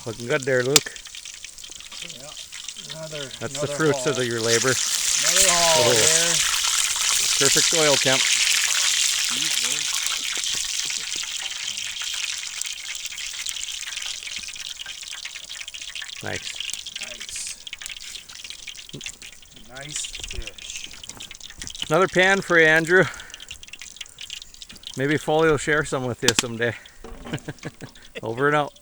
Looking good there, Luke. Yeah, That's the fruits of your labor. Another haul here. Perfect oil temp. Nice. Nice fish. Another pan for you, Andrew. Maybe Foley will share some with you someday. Over and out.